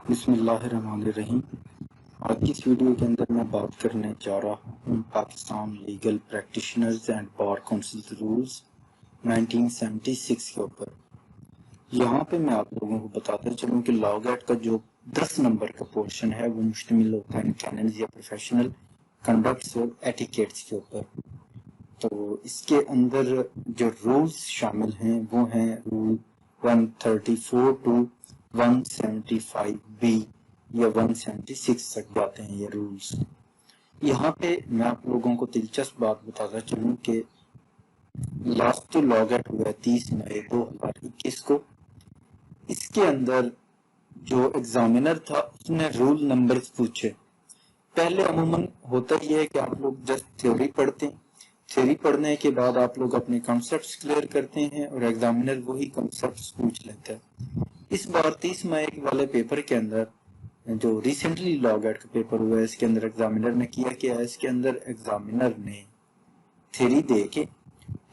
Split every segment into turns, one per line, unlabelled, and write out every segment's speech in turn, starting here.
بسم اللہ الرحمن الرحیم۔ آج کی اس ویڈیو کے اندر میں بات کرنے جا رہا ہوں Pakistan legal practitioners and bar council rules 1976 کے اوپر۔ یہاں پہ میں آپ لوگوں کو بتاتا چلوں کہ لاگ ایکٹ کا جو 10 نمبر کا پورشن ہے وہ مشتمل ہوتا ہے کیننز یا پروفیشنل کنڈکٹس اور ایٹیکیٹس کے اوپر۔ تو اس کے اندر جو رولز شامل ہیں وہ ہیں رول 134 ٹو 175 بی یا 176 تک جاتے ہیں یہ رولز۔ یہاں پہ میں آپ لوگوں کو دلچسپ بات بتاتا چلوں کہ لاسٹ جو لاگ ایکٹ ہوا ہے 30 مئی 2021 کو، اس کے اندر جو ایگزامینر تھا اس نے رول نمبرز پوچھے۔ پہلے عموماً ہوتا یہ ہے کہ آپ لوگ جسٹ تھیوری پڑھتے ہیں، تھیوری پڑھنے کے بعد آپ لوگ اپنے کنسپٹس کلیئر کرتے ہیں اور ایگزامینر وہی کنسپٹس پوچھ لیتا ہے۔ اس بار 30 مئی والے پیپر کے اندر جو ریسنٹلی لاگ ایکٹ کا پیپر ہوا ہے اس کے اندر ایگزامینر نے کیا ہے، اس کے اندر ایگزامینر نے تھیوری دے کے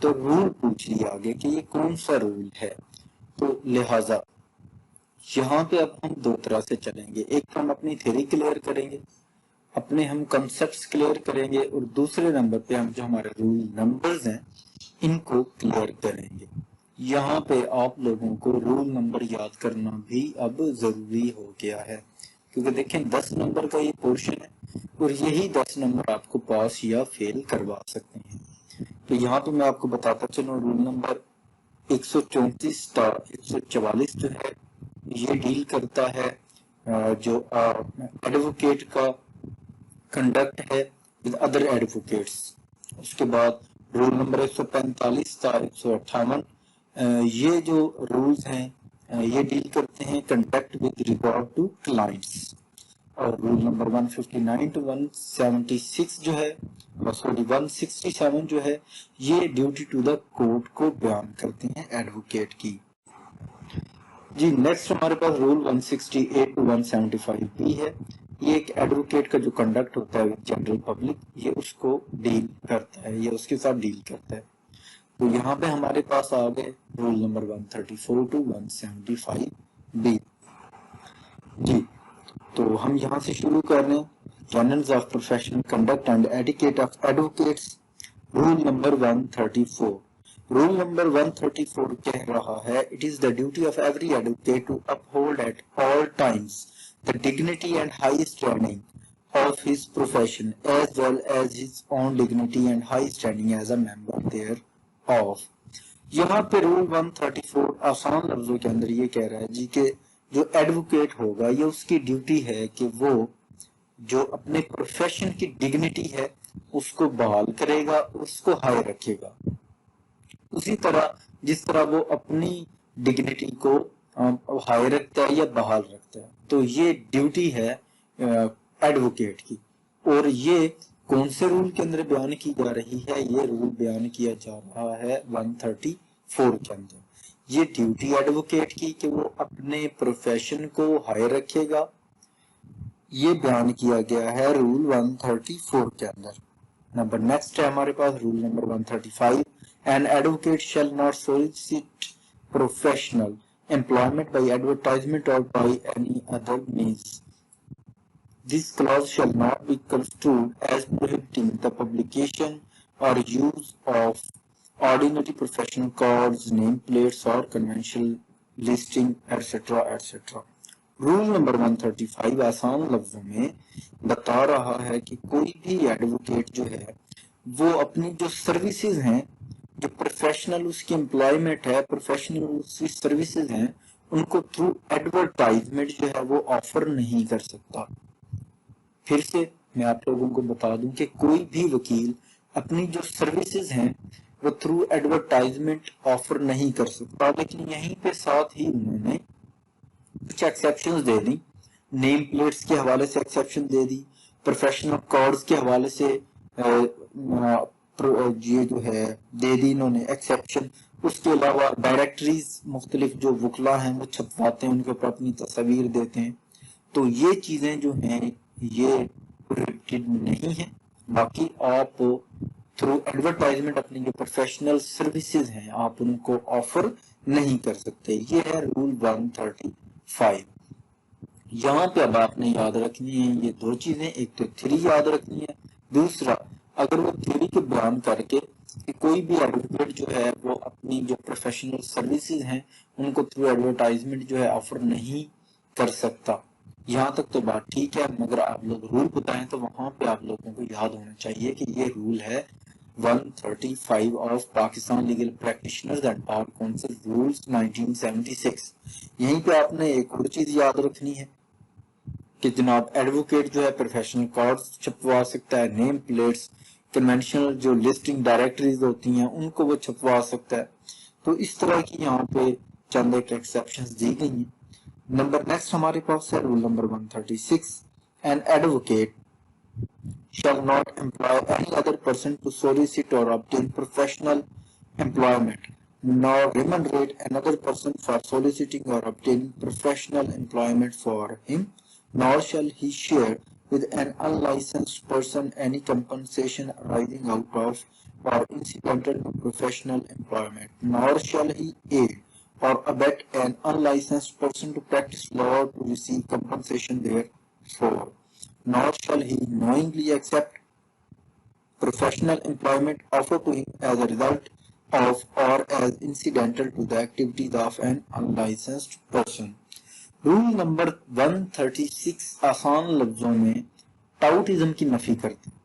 تو رول پوچھ لیا آگے کہ یہ کون سا رول ہے۔ تو لہٰذا یہاں پہ اب ہم دو طرح سے چلیں گے، ایک ہم اپنی تھیوری کلیئر کریں گے، اپنے ہم کنسپٹس کلیئر کریں گے، اور دوسرے نمبر پہ ہم جو ہمارے رول نمبرز ہیں ان کو کلیئر کریں گے۔ یہاں پہ آپ لوگوں کو رول نمبر یاد کرنا بھی اب ضروری ہو گیا ہے، کیونکہ دیکھیں 10 نمبر کا یہ پورشن ہے اور یہی 10 نمبر آپ کو پاس یا فیل کروا سکتے ہیں۔ تو یہاں پہ میں آپ کو بتاتا چلوں رول نمبر 134 تا 144 جو ہے یہ ڈیل کرتا ہے جو ایڈوکیٹ کا کنڈکٹ ہے with other advocates۔ اس کے بعد رول نمبر 145 تا 158 یہ جو رولز ہیں یہ ڈیل کرتے ہیں conduct with regard to clients۔ اور رول نمبر 159 to 176 جو ہے سوری 167 جو ہے یہ ڈیوٹی ٹو دا کورٹ کو بیان کرتے ہیں ایڈوکیٹ کی۔ جی نیکسٹ ہمارے پاس رول 168 to 175 بھی ہے، یہ ایک ایڈوکیٹ کا جو کنڈکٹ ہوتا ہے جنرل پبلک یہ اس کو ڈیل کرتا ہے یا اس کے ساتھ ڈیل کرتا ہے۔ تو یہاں پہ ہمارے پاس آ گئے رول نمبر 134 to 175 بی۔ جی تو ہم یہاں سے شروع کر رہے ہیں cannons of professional conduct and etiquette of advocates. Roll number 134، roll number 134 کہہ رہا ہے it is the duty of every advocate to uphold at all times the dignity and high standing of his profession as well as his own dignity and high standing as a member thereof۔ یہاں پہ role 134 آسان لفظوں کے اندر یہ کہہ رہا ہے جی کہ جو ایڈوکیٹ ہوگا یہ اس کی ڈیوٹی ہے کہ وہ جو اپنے پروفیشن کی ڈگنیٹی ہے اس کو بحال کرے گا، اس کو ہائی رکھے گا، اسی طرح جس طرح وہ اپنی ڈگنیٹی کو ہائی رکھتا ہے یا بحال رکھتا ہے۔ تو یہ ڈیوٹی ہے ایڈوکیٹ کی، اور یہ کون سے رول کے اندر بیان کی جا رہی ہے؟ یہ رول بیان کیا جا رہا ہے 134 کے اندر۔ یہ ڈیوٹی ایڈوکیٹ کی کہ وہ اپنے پروفیشن کو ہائی رکھے گا، یہ بیان کیا گیا ہے رول 134 کے اندر۔ نمبر نیکسٹ ہے ہمارے پاس roll number 135، an advocate shall not solicit professional employment by advertisement or by any other means. This clause shall not be construed as prohibiting the publication or use of ordinary professional cards, nameplates or conventional listing etc etc۔ Roll number 135 آسان لفظوں میں بتا رہا ہے کہ کوئی بھی advocate جو ہے وہ اپنی جو سروسز ہیں، جو پروفیشنل اس کی امپلائمنٹ ہے، پروفیشنل اس کی سروسز ہیں، ان کو تھرو ایڈورٹائزمنٹ جو ہے وہ آفر نہیں کر سکتا۔ پھر سے میں آپ لوگوں کو بتا دوں کہ کوئی بھی وکیل اپنی جو سروسز ہیں وہ تھرو ایڈورٹائزمنٹ آفر نہیں کر سکتا، لیکن یہیں پہ ساتھ ہی انہوں نے کچھ ایکسیپشنز دے دی، نیم پلیٹس کے حوالے سے ایکسیپشن دے دی، پروفیشنل کارڈز کے حوالے سے یہ جو ہے دے دی انہوں نے ایکسیپشن۔ اس کے علاوہ ڈائریکٹریز مختلف جو وکلا ہیں وہ چھپواتے ہیں، ان کے اوپر اپنی تصاویر دیتے ہیں۔ تو یہ چیزیں جو ہیں یہ پروہیبٹڈ نہیں ہیں، باقی آپ تھرو ایڈورٹائزمنٹ اپنی جو پروفیشنل سروسز ہیں آپ ان کو آفر نہیں کر سکتے۔ یہ ہے رول 135۔ یہاں پہ اب آپ نے یاد رکھنی ہے یہ دو چیزیں، ایک تو تھیری یاد رکھنی ہے، دوسرا اگر وہ تھیری کے بیان کر کے کہ کوئی بھی ایڈوکیٹ جو ہے وہ اپنی جو پروفیشنل سروسز ہیں ان کو تھرو ایڈورٹائزمنٹ جو ہے آفر نہیں کر سکتا، یہاں تک تو بات ٹھیک ہے، مگر آپ لوگ رول بتائیں تو وہاں پہ آپ لوگوں کو یاد ہونا چاہیے کہ یہ رول ہے 135 of Pakistan legal practitioners and bar council rules 1976۔ یہیں پہ آپ نے ایک اور چیز یاد رکھنی ہے کہ جناب ایڈوکیٹ جو ہے پروفیشنل کارڈز چھپوا سکتا ہے، نیم پلیٹس، کنونشنل جو لسٹنگ ڈائریکٹریز ہوتی ہیں ان کو وہ چھپوا سکتا ہے، تو اس طرح کی یہاں پہ چند ایک ایکسیپشنز دی گئی ہیں۔ نمبر نیکسٹ ہمارے پاس ہے rule number 136، an advocate shall not employ any other person to solicit or obtain professional employment, nor remunerate another person for soliciting or obtaining professional employment for him, nor shall he share with an unlicensed person any compensation arising out of or incidental to professional employment, nor shall he aid or abet an unlicensed person to practice law to receive compensation therefor, nor shall he knowingly accept professional employment offered to him as a result of or as incidental to the activities of an unlicensed person۔ Role number 136 آسان لفظوں میں ٹاؤٹزم کی نفی کرتے ہیں۔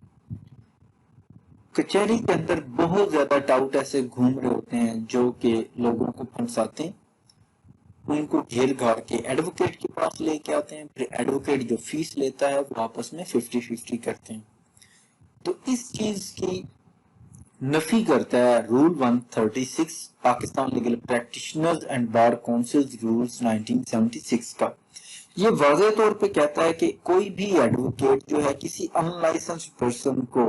کچہری کے اندر بہت زیادہ ٹاؤٹ ایسے گھوم رہے ہوتے ہیں جو کہ لوگوں کو پھنساتے ہیں، ان کو گھیر گھار کے ایڈوکیٹ کے پاس لے کے آتے ہیں، پھر ایڈوکیٹ جو فیس لیتا ہے وہ آپس میں 50-50 کرتے ہیں، تو اس چیز کی نفی کرتا ہے rule 136 Pakistan legal practitioners and bar councils rules 1976 کا۔ یہ واضح طور پہ کہتا ہے کہ کوئی بھی ایڈوکیٹ جو ہے کسی ان لائسنس پرسن کو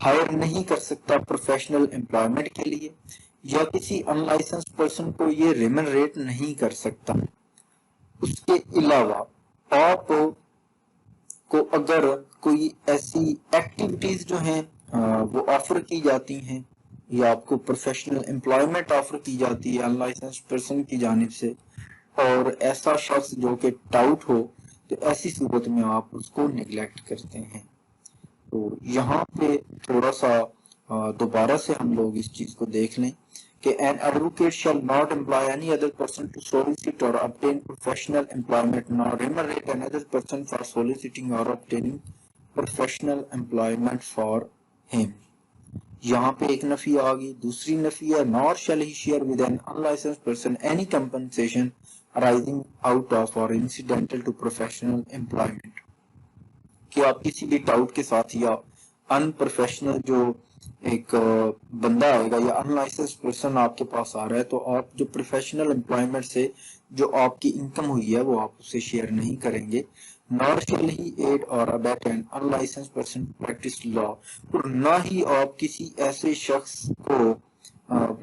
ہائر نہیں کر سکتا پروفیشنل امپلائمنٹ کے لیے، یا کسی ان لائسنس پرسن کو یہ ریمنریٹ نہیں کر سکتا۔ اس کے علاوہ آپ کو اگر کوئی ایسی ایکٹیویٹیز جو ہیں وہ آفر کی جاتی ہیں یا آپ کو پروفیشنل امپلائمنٹ آفر کی جاتی ہے ان لائسنس پرسن کی جانب سے، اور ایسا شخص جو کہ ٹاؤٹ ہو، تو ایسی صورت میں آپ اس کو نیگلیکٹ کرتے ہیں۔ تو یہاں پہ تھوڑا سا دوبارہ سے ہم لوگ اس چیز کو دیکھ لیں کہ an advocate shall not employ any other person to solicit or obtain professional employment, nor remunerate another person for soliciting or obtaining professional employment for him۔ یہاں پہ ایک نفی آ گئی، دوسری نفی ہے nor shall he share with an unlicensed person any compensation arising out of or incidental to professional employment، کہ آپ کسی بھی ٹاؤٹ کے ساتھ یا ان پروفیشنل جو ایک بندہ آئے گا یا ان لائسنس پرسن آپ کے پاس آ رہا ہے، تو آپ جو پروفیشنل امپلائمنٹ سے جو آپ کی انکم ہوئی ہے وہ آپ اسے شیئر نہیں کریں گے۔ nor shall he aid or abet an unlicensed person to practice law، اور نہ ہی آپ کسی ایسے شخص کو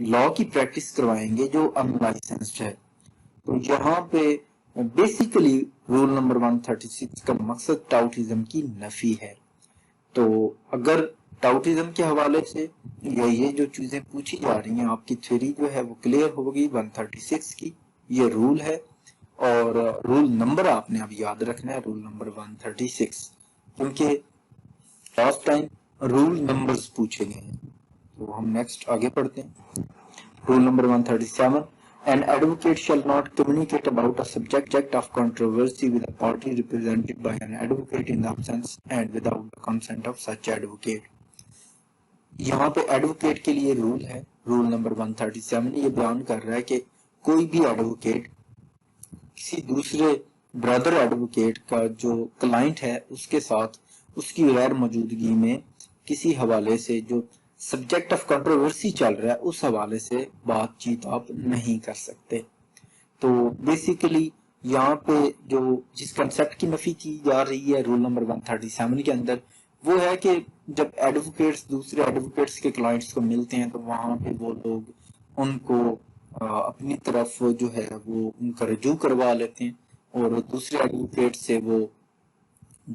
لا کی پریکٹس کروائیں گے جو ان لائسنسڈ ہے۔ تو یہاں پہ بیسیکلی رول نمبر 136 کا مقصد ٹاؤٹزم کی نفی ہے۔ تو اگر ٹاؤٹزم کے حوالے سے یا یہ جو چیزیں پوچھی جا رہی ہیں آپ کی تھیوری جو ہے وہ کلیئر ہوگی 136 کی، یہ رول ہے، اور رول نمبر آپ نے اب یاد رکھنا ہے، رول نمبر 136، کیونکہ لاسٹ ٹائم رول نمبرز پوچھے گئے ہیں۔ تو ہم نیکسٹ آگے پڑھتے ہیں۔ Roll number 137، an advocate shall not communicate about a subject of controversy with a party represented by an advocate in the absence and without the consent of such advocate۔ یہاں پہ ایڈوکیٹ کے لیے role ہے، rule number 137 یہ بیان کر رہا ہے کہ کوئی بھی ایڈوکیٹ کسی دوسرے برادر ایڈوکیٹ کا جو کلائنٹ ہے اس کے ساتھ اس کی غیر موجودگی میں کسی حوالے سے جو سبجیکٹ آف کنٹروورسی چل رہا ہے اس حوالے سے بات چیت آپ نہیں کر سکتے۔ تو بیسیکلی یہاں پہ جو جس کنسیپٹ کی نفی کی جا رہی ہے رول نمبر 137 کے اندر، وہ ہے کہ جب ایڈوکیٹس دوسرے ایڈوکیٹس کے کلائنٹس کو ملتے ہیں تو وہاں پہ وہ لوگ ان کو اپنی طرف جو ہے وہ ان کا رجوع کروا لیتے ہیں، اور دوسرے ایڈوکیٹ سے وہ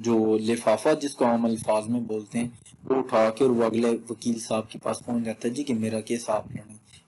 جو لفافہ جس کو عام الفاظ میں بولتے ہیں وہ اٹھا کے اور وہ اگلے وکیل صاحب کے پاس پہنچ جاتا ہے جی کہ میرا کیس آپ لڑیں۔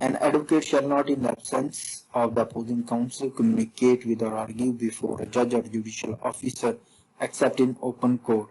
an advocate shall not in absence of the opposing counsel communicate with or argue before a judge or judicial officer except in open court।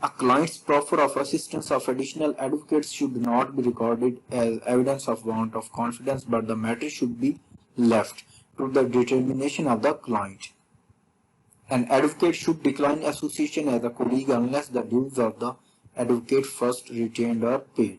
a client's proffer of assistance of additional advocates should not be recorded as evidence of want of confidence, but the matter should be left to the determination of the client. An advocate should decline association as a colleague unless the dues of the advocate first retained or paid.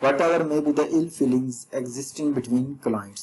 whatever may be the ill feelings existing between clients।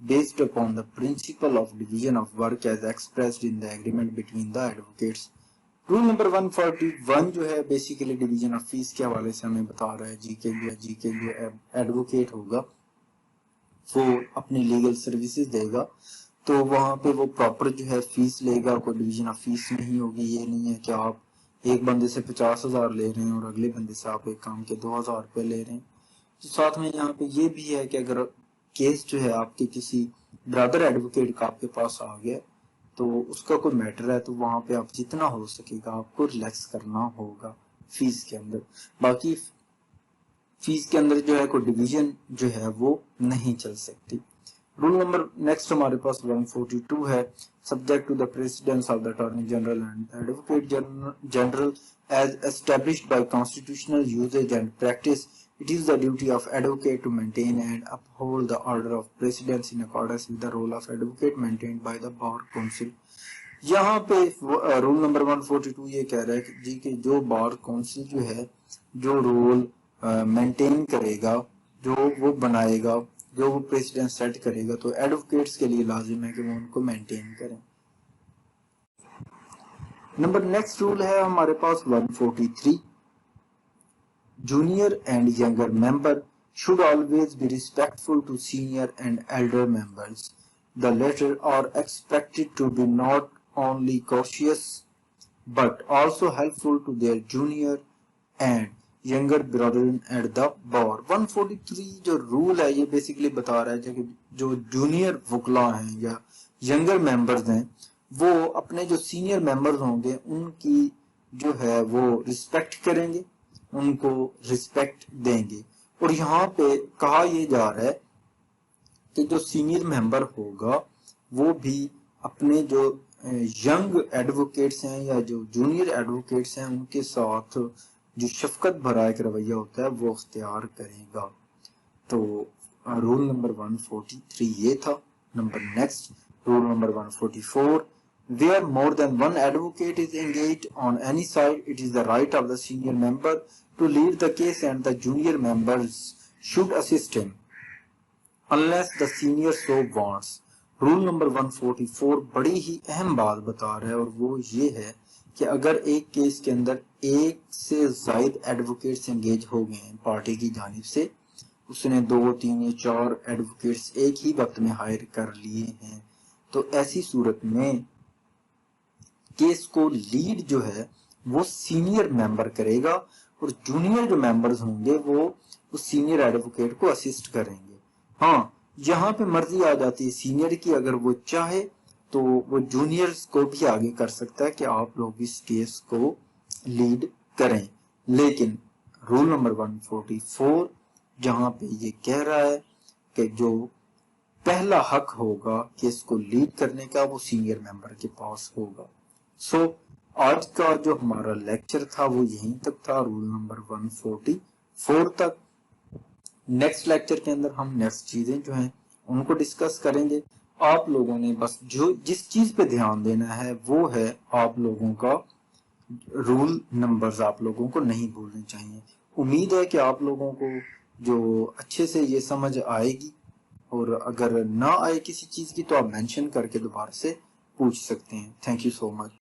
based upon the principle of division of work as expressed in the agreement between the advocates roll number 141 جو ہے basically division of face کے حوالے سے ہمیں بتا رہا ہے جی کے جو ایڈوکیٹ ہوگا وہ اپنی لیگل سروسز دے گا تو وہاں پہ وہ پراپر جو ہے فیس لے گا، کوئی ڈویژن آف فیس نہیں ہوگی. یہ نہیں ہے کہ آپ ایک بندے سے 50,000 لے رہے ہیں اور اگلے بندے سے آپ ایک کام کے 2,000 روپے لے رہے ہیں. تو ساتھ میں یہاں پہ یہ بھی ہے کہ اگر کیس جو ہے آپ کے کسی برادر ایڈوکیٹ کا آپ کے پاس آ گیا تو اس کا کوئی میٹر ہے تو وہاں پہ آپ جتنا ہو سکے گا آپ کو ریلیکس کرنا ہوگا فیس کے اندر. باقی فیس کے اندر جو ہے کوئی ڈویژن جو ہے وہ نہیں چل سکتی. رول نمبر نیکسٹ ہمارے پاس 142 ہے. Subject to the precedence of the attorney general and advocate general as established by constitutional usage and practice. It is the duty of advocate to maintain and uphold the order of precedence in accordance with the role of advocate maintained by the Bar Council. یہاں پہ roll number 142 یہ کہہ رہا ہے کہ جی کہ جو bar council جو ہے جو رول مینٹین کرے گا، جو وہ بنائے گا، جو وہ پریسیڈنٹ سیٹ کرے گا تو ایڈوکیٹس کے لیے لازم ہے کہ وہ ان کو مینٹین کریں. نمبر نیکسٹ رول ہے ہمارے پاس 143. Junior and younger member should always be respectful to senior and elder members. The latter are expected to be not only courteous but also helpful to their junior and younger brethren at the bar. 143 جو role ہے یہ basically بتا رہا ہے کہ جو junior وکلا ہیں یا ینگر ممبرز ہیں وہ اپنے جو سینئر ممبرز ہوں گے ان کی جو ہے وہ رسپیکٹ کریں گے، ان کو رسپیکٹ دیں گے. اور یہاں پہ کہا یہ جا رہا ہے کہ جو سینئر ممبر ہوگا وہ بھی اپنے جو ینگ ایڈوکیٹس ہیں یا جو جونیئر ایڈوکیٹس ہیں ان کے ساتھ جو شفقت بھرا ایک رویہ ہوتا ہے وہ اختیار کرے گا. تو رول نمبر 143 یہ تھا. Number next roll number 144. Where more than one advocate is engaged on any side, it is the right of the senior member to lead the case and the junior members should assist him unless the senior so wants. Roll number 144 بڑی ہی اہم بات بتا رہا ہے اور وہ یہ ہے کہ اگر ایک کیس کے اندر ایک سے زائد ایڈوکیٹس انگیج ہو گئے ہیں پارٹی کی جانب سے، اس نے 2 3 یا 4 ایڈوکیٹس ایک ہی وقت میں ہائر کر لیے ہیں، تو ایسی صورت میں کیس کو لیڈ جو ہے وہ سینئر ممبر کرے گا اور جونیئر جو ممبرز ہوں گے وہ اس سینئر ایڈوکیٹ کو اسسٹ کریں گے. ہاں یہاں پہ مرضی آ جاتی ہے سینئر کی، اگر وہ چاہے تو وہ جونیئرز کو بھی آگے کر سکتا ہے کہ آپ لوگ اس کیس کو لیڈ کریں. لیکن رول نمبر 144 جہاں پہ یہ کہہ رہا ہے کہ جو پہلا حق ہوگا کیس کو لیڈ کرنے کا وہ سینئر ممبر کے پاس ہوگا. سو آج کا جو ہمارا لیکچر تھا وہ یہیں تک تھا، رول نمبر 144 تک. نیکسٹ لیکچر کے اندر ہم نیکسٹ چیزیں جو ہیں ان کو ڈسکس کریں گے. آپ لوگوں نے بس جس چیز پہ دھیان دینا ہے وہ ہے آپ لوگوں کا رول نمبرز آپ لوگوں کو نہیں بھولنے چاہیے. امید ہے کہ آپ لوگوں کو جو اچھے سے یہ سمجھ آئے گی، اور اگر نہ آئے کسی چیز کی تو آپ مینشن کر کے دوبارہ سے پوچھ سکتے ہیں. Thank you so much.